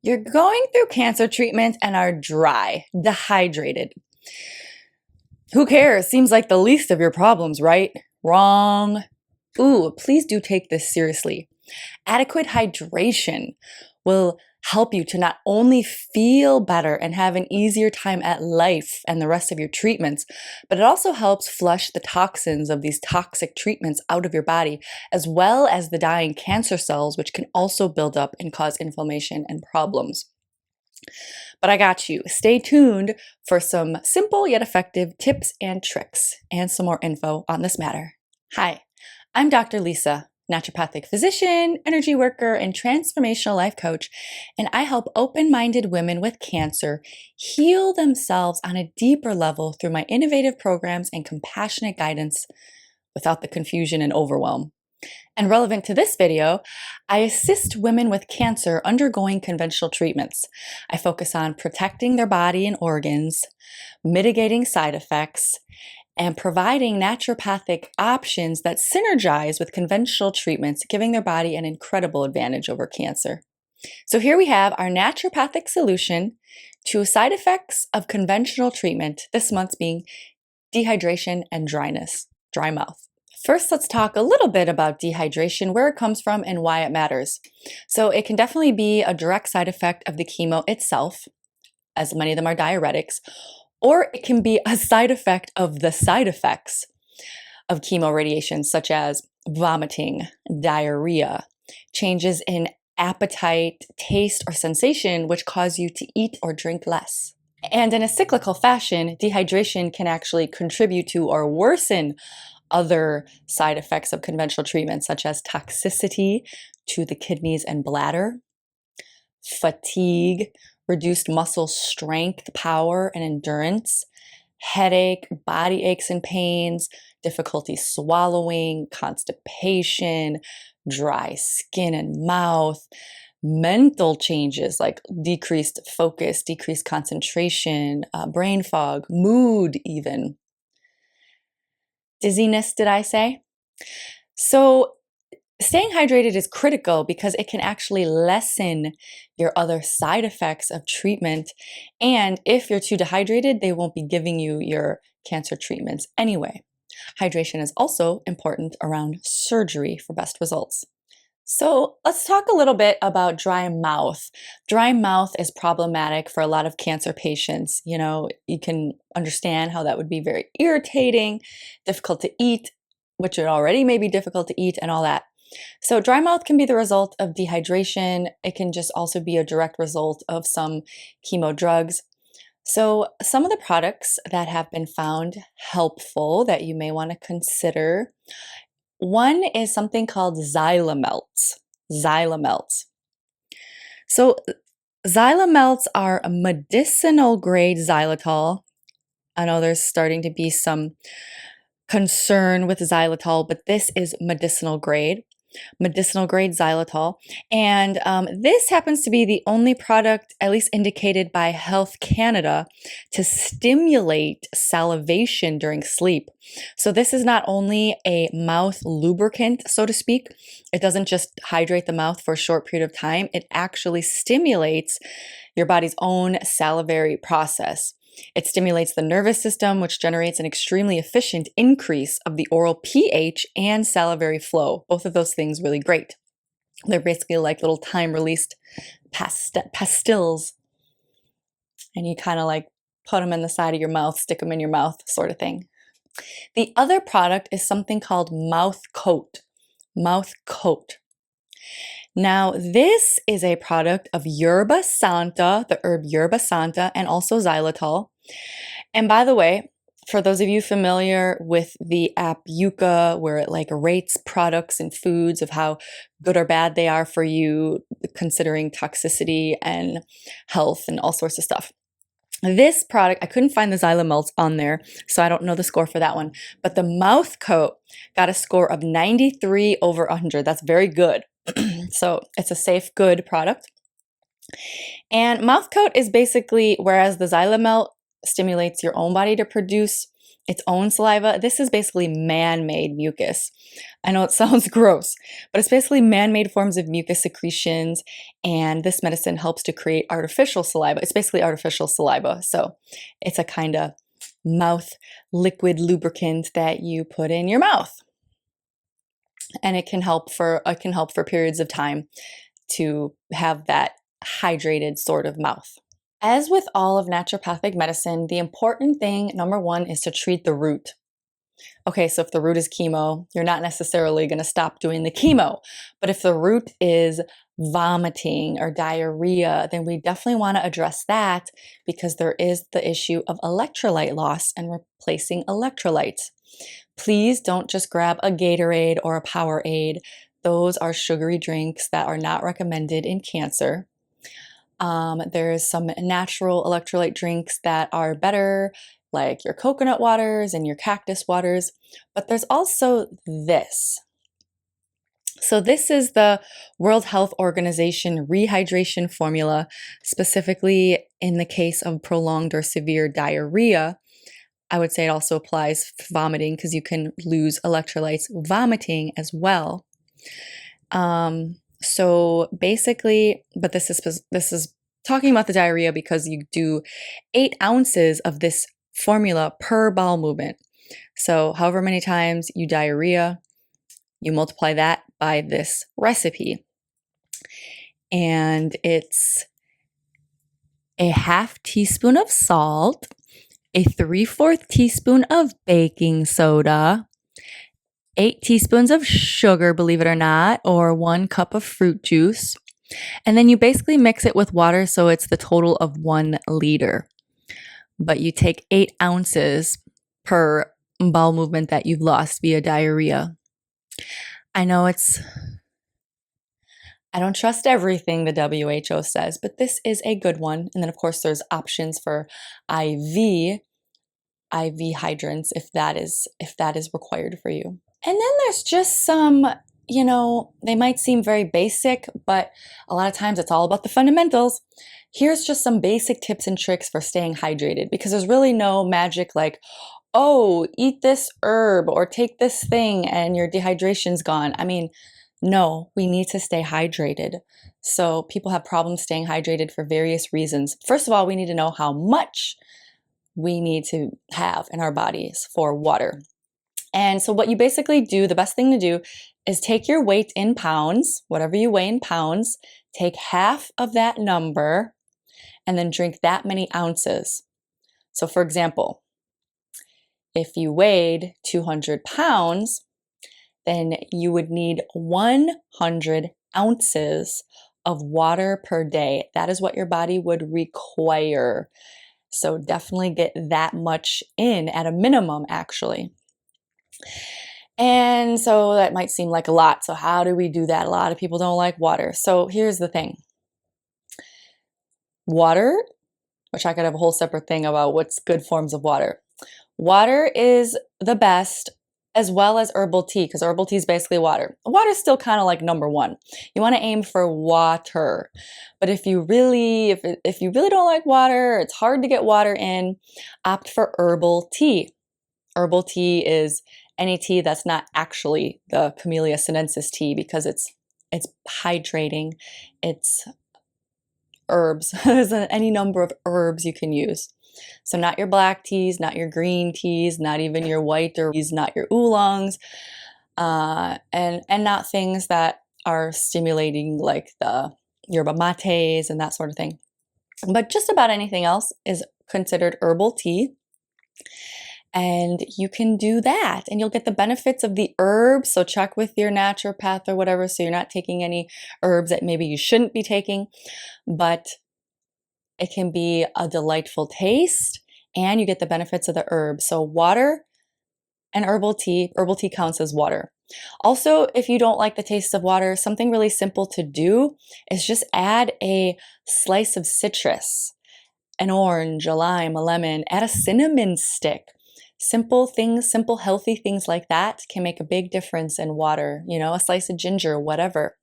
You're going through cancer treatment and are dry, dehydrated. Who cares? Seems like the least of your problems, right? Wrong. Ooh, please do take this seriously. Adequate hydration will help you to not only feel better and have an easier time at life and the rest of your treatments, but it also helps flush the toxins of these toxic treatments out of your body, as well as the dying cancer cells, which can also build up and cause inflammation and problems. But I got you. Stay tuned for some simple yet effective tips and tricks and some more info on this matter. Hi, I'm Dr. Lisa, naturopathic physician, energy worker, and transformational life coach, and I help open-minded women with cancer heal themselves on a deeper level through my innovative programs and compassionate guidance without the confusion and overwhelm. And relevant to this video, I assist women with cancer undergoing conventional treatments. I focus on protecting their body and organs, mitigating side effects, and providing naturopathic options that synergize with conventional treatments, giving their body an incredible advantage over cancer. So here we have our naturopathic solution to side effects of conventional treatment, this month being dehydration and dryness, dry mouth. First, let's talk a little bit about dehydration, where it comes from and why it matters. So it can definitely be a direct side effect of the chemo itself, as many of them are diuretics, or it can be a side effect of the side effects of chemo radiation, such as vomiting, diarrhea, changes in appetite, taste, or sensation, which cause you to eat or drink less. And in a cyclical fashion, dehydration can actually contribute to or worsen other side effects of conventional treatment, such as toxicity to the kidneys and bladder, fatigue, reduced muscle strength, power, and endurance, headache, body aches and pains, difficulty swallowing, constipation, dry skin and mouth, mental changes like decreased focus, decreased concentration, brain fog, mood even. Dizziness, did I say? So staying hydrated is critical because it can actually lessen your other side effects of treatment. And if you're too dehydrated, they won't be giving you your cancer treatments anyway. Hydration is also important around surgery for best results. So let's talk a little bit about dry mouth. Dry mouth is problematic for a lot of cancer patients. You know, you can understand how that would be very irritating, difficult to eat, which it already may be difficult to eat and all that. So dry mouth can be the result of dehydration. It can just also be a direct result of some chemo drugs. So some of the products that have been found helpful that you may want to consider, one is something called Xylamelts. Xylamelts. So Xylamelts are a medicinal grade xylitol. I know there's starting to be some concern with xylitol, but this is medicinal grade xylitol. And this happens to be the only product, at least indicated by Health Canada, to stimulate salivation during sleep. So this is not only a mouth lubricant, so to speak. It doesn't just hydrate the mouth for a short period of time. It actually stimulates your body's own salivary process. It stimulates the nervous system, which generates an extremely efficient increase of the oral pH and salivary flow. Both of those things really great. They're basically like little time-released pastilles. And you kind of like put them in the side of your mouth, stick them in your mouth, sort of thing. The other product is something called mouth coat. Mouth coat. Now, this is a product of Yerba Santa, the herb Yerba Santa, and also xylitol. And by the way, for those of you familiar with the app Yuka, where it like rates products and foods of how good or bad they are for you, considering toxicity and health and all sorts of stuff. This product, I couldn't find the Xylamelts on there, so I don't know the score for that one. But the mouth coat got a score of 93 over 100. That's very good. So it's a safe, good product. And mouth coat is basically, whereas the Xylamelt stimulates your own body to produce its own saliva. This is basically man-made mucus. I know it sounds gross, but it's basically man-made forms of mucus secretions, and this medicine helps to create artificial saliva. It's basically artificial saliva, so it's a kind of mouth liquid lubricant that you put in your mouth, and it can help for periods of time to have that hydrated sort of mouth. As with all of naturopathic medicine, the important thing, number one, is to treat the root. Okay, so if the root is chemo, you're not necessarily going to stop doing the chemo. But if the root is vomiting or diarrhea, then we definitely want to address that, because there is the issue of electrolyte loss and replacing electrolytes. Please don't just grab a Gatorade or a Powerade. Those are sugary drinks that are not recommended in cancer. There's some natural electrolyte drinks that are better, like your coconut waters and your cactus waters, but there's also this. So this is the World Health Organization rehydration formula, specifically in the case of prolonged or severe diarrhea. I would say it also applies for vomiting, because you can lose electrolytes vomiting as well. So basically, but this is talking about the diarrhea because you do 8 ounces of this formula per bowel movement. So however many times you diarrhea, you multiply that by this recipe. And it's a half teaspoon of salt, a 3/4 teaspoon of baking soda, 8 teaspoons of sugar, believe it or not, or 1 cup of fruit juice. And then you basically mix it with water, so it's the total of 1 liter. But you take 8 ounces per bowel movement that you've lost via diarrhea. I know I don't trust everything the WHO says, but this is a good one. And then of course there's options for IV hydrants if that is required for you. And then there's just some, they might seem very basic, but a lot of times it's all about the fundamentals. Here's just some basic tips and tricks for staying hydrated, because there's really no magic like, oh, eat this herb or take this thing and your dehydration's gone. I mean, no, we need to stay hydrated. So people have problems staying hydrated for various reasons. First of all, we need to know how much we need to have in our bodies for water. And so what you basically do, the best thing to do is take your weight in pounds, whatever you weigh in pounds, take half of that number, and then drink that many ounces. So for example, if you weighed 200 pounds, then you would need 100 ounces of water per day. That is what your body would require. So definitely get that much in at a minimum, actually. And so that might seem like a lot. So how do we do that? A lot of people don't like water. So here's the thing. Water, which I could have a whole separate thing about what's good forms of water. Water is the best, as well as herbal tea, because herbal tea is basically water. Water is still kind of like number one. You want to aim for water. But if you really don't like water, it's hard to get water in, opt for herbal tea. Herbal tea is any tea that's not actually the Camellia sinensis tea, because it's hydrating. It's herbs. There's any number of herbs you can use. So not your black teas, not your green teas, not even your white teas, not your oolongs, and not things that are stimulating like the yerba mates and that sort of thing. But just about anything else is considered herbal tea. And you can do that and you'll get the benefits of the herbs. So check with your naturopath or whatever, so you're not taking any herbs that maybe you shouldn't be taking, but it can be a delightful taste and you get the benefits of the herbs. So water and herbal tea counts as water. Also, if you don't like the taste of water, something really simple to do is just add a slice of citrus, an orange, a lime, a lemon, add a cinnamon stick. Simple things, simple healthy things like that can make a big difference in water. A slice of ginger, whatever.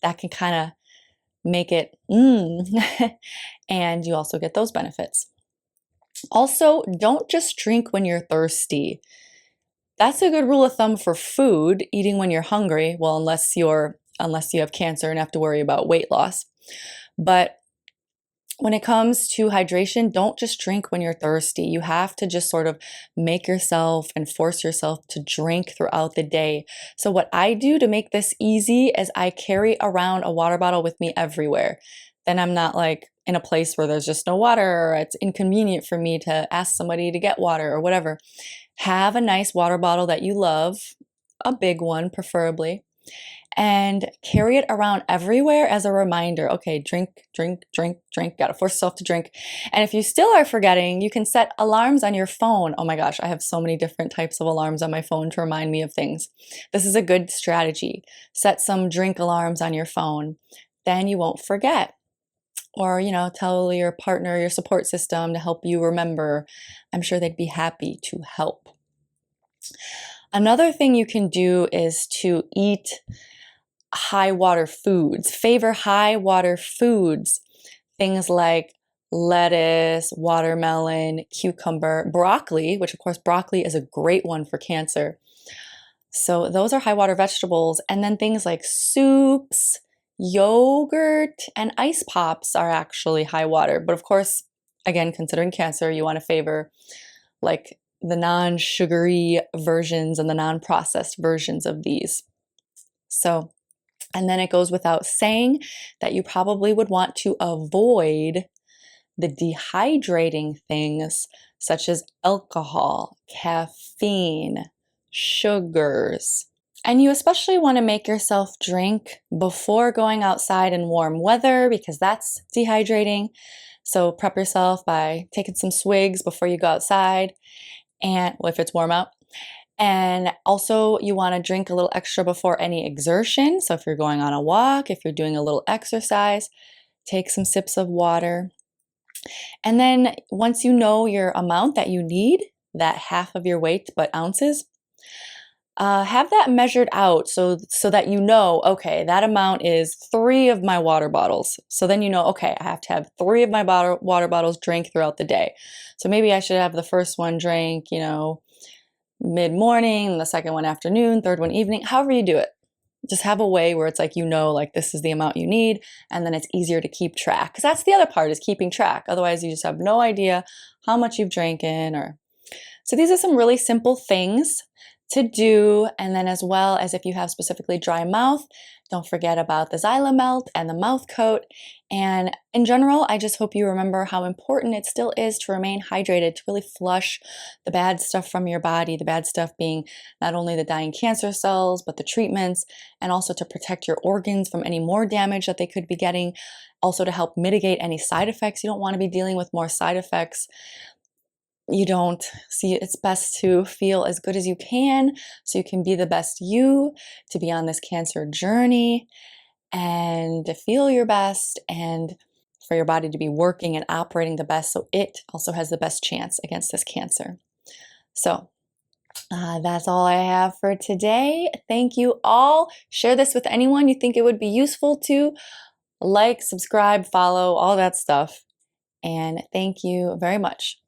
That can kind of make it and you also get those benefits. Also, don't just drink when you're thirsty. That's a good rule of thumb for food, eating when you're hungry. Well, unless you have cancer and have to worry about weight loss. But when it comes to hydration, don't just drink when you're thirsty. You have to just sort of make yourself and force yourself to drink throughout the day. So, what I do to make this easy is I carry around a water bottle with me everywhere. Then I'm not like in a place where there's just no water, or it's inconvenient for me to ask somebody to get water or whatever. Have a nice water bottle that you love, a big one preferably, and carry it around everywhere as a reminder. Okay, drink, drink, drink, drink. Gotta force yourself to drink. And if you still are forgetting, you can set alarms on your phone. Oh my gosh, I have so many different types of alarms on my phone to remind me of things. This is a good strategy. Set some drink alarms on your phone. Then you won't forget. Or, tell your partner, your support system to help you remember. I'm sure they'd be happy to help. Another thing you can do is to eat high water foods. Favor high water foods. Things like lettuce, watermelon, cucumber, broccoli, which of course broccoli is a great one for cancer. So those are high water vegetables. And then things like soups, yogurt, and ice pops are actually high water. But of course, again, considering cancer, you want to favor like the non-sugary versions and the non-processed versions of these. So, and then it goes without saying that you probably would want to avoid the dehydrating things such as alcohol, caffeine, sugars. And you especially want to make yourself drink before going outside in warm weather because that's dehydrating. So prep yourself by taking some swigs before you go outside, and well, if it's warm out. And also, you want to drink a little extra before any exertion. So, if you're going on a walk, if you're doing a little exercise, take some sips of water. And then, once you know your amount that you need, that half of your weight, but ounces, have that measured out so that you know, okay, that amount is 3 of my water bottles. So then you know, okay, I have to have 3 of my water bottles drank throughout the day. So maybe I should have the first one drank, mid-morning, the second one afternoon, third one evening, however you do it. Just have a way where it's like, like this is the amount you need, and then it's easier to keep track. Because that's the other part, is keeping track. Otherwise, you just have no idea how much you've drank in. So these are some really simple things to do. And then as well as if you have specifically dry mouth, don't forget about the Xylomelt and the mouth coat. And in general, I just hope you remember how important it still is to remain hydrated, to really flush the bad stuff from your body, the bad stuff being not only the dying cancer cells, but the treatments, and also to protect your organs from any more damage that they could be getting, also to help mitigate any side effects. You don't want to be dealing with more side effects. You don't see, it's best to feel as good as you can so you can be the best you, to be on this cancer journey and to feel your best, and for your body to be working and operating the best so it also has the best chance against this cancer. So that's all I have for today. Thank you all. Share this with anyone you think it would be useful to. Like, subscribe, follow, all that stuff. And thank you very much.